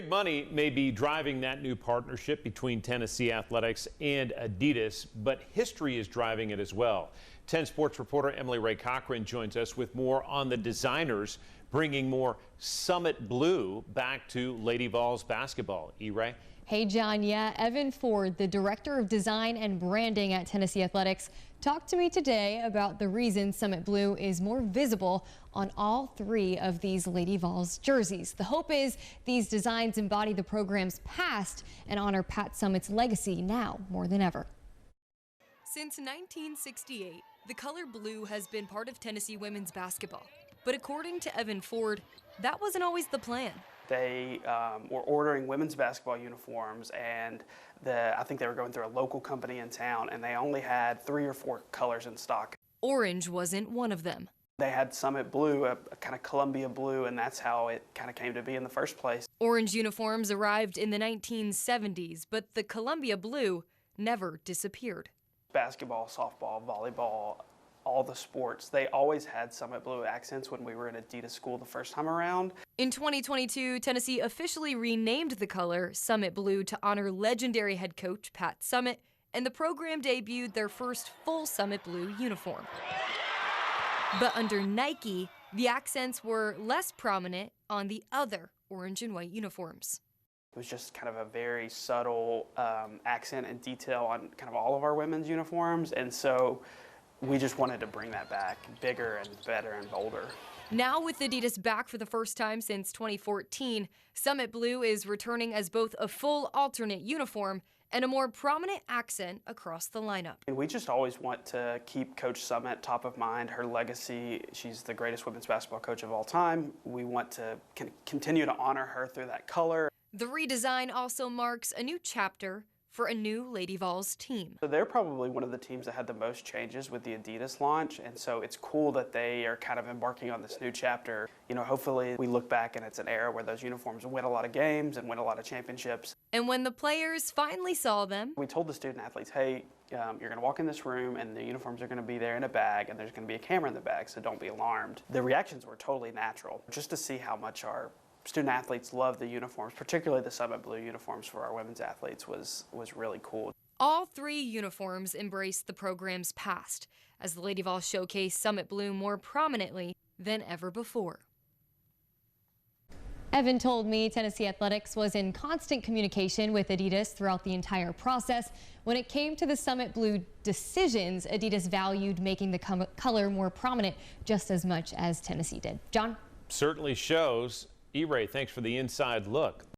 Big money may be driving that new partnership between Tennessee Athletics and Adidas, but history is driving it as well. 10 Sports reporter Emilie Rae Cochrane joins us with more on the designers bringing more Summitt Blue back to Lady Vols basketball. E-Ray? Hey, John. Yeah, Evan Ford, the director of design and branding at Tennessee Athletics, talked to me today about the reason Summitt Blue is more visible on all three of these Lady Vols jerseys. The hope is these designs embody the program's past and honor Pat Summitt's legacy now more than ever. Since 1968, the color blue has been part of Tennessee women's basketball. But according to Evan Ford, that wasn't always the plan. They were ordering women's basketball uniforms, and I think they were going through a local company in town, and they only had 3 or 4 colors in stock. Orange wasn't one of them. They had Summitt Blue, a kind of Columbia blue, and that's how it kind of came to be in the first place. Orange uniforms arrived in the 1970s, but the Columbia blue never disappeared. Basketball, softball, volleyball, all the sports, they always had Summitt Blue accents when we were in Adidas school the first time around. In 2022, Tennessee officially renamed the color Summitt Blue to honor legendary head coach Pat Summitt, and the program debuted their first full Summitt Blue uniform. But under Nike, the accents were less prominent on the other orange and white uniforms. It was just kind of a very subtle accent and detail on kind of all of our women's uniforms, and so we just wanted to bring that back, bigger and better and bolder. Now with Adidas back for the first time since 2014, Summitt Blue is returning as both a full alternate uniform and a more prominent accent across the lineup. And we just always want to keep Coach Summitt top of mind, her legacy. She's the greatest women's basketball coach of all time. We want to continue to honor her through that color. The redesign also marks a new chapter for a new Lady Vols team. So they're probably one of the teams that had the most changes with the Adidas launch, and so it's cool that they are kind of embarking on this new chapter. You know, hopefully we look back and it's an era where those uniforms win a lot of games and win a lot of championships. And when the players finally saw them, we told the student athletes, hey, you're going to walk in this room and the uniforms are going to be there in a bag and there's going to be a camera in the bag, so don't be alarmed. The reactions were totally natural, just to see how much our student athletes love the uniforms, particularly the Summitt Blue uniforms for our women's athletes was really cool. All three uniforms embrace the program's past, as the Lady Vols showcase Summitt Blue more prominently than ever before. Evan told me Tennessee Athletics was in constant communication with Adidas throughout the entire process. When it came to the Summitt Blue decisions, Adidas valued making the color more prominent just as much as Tennessee did. John? Certainly shows. E-Ray, thanks for the inside look.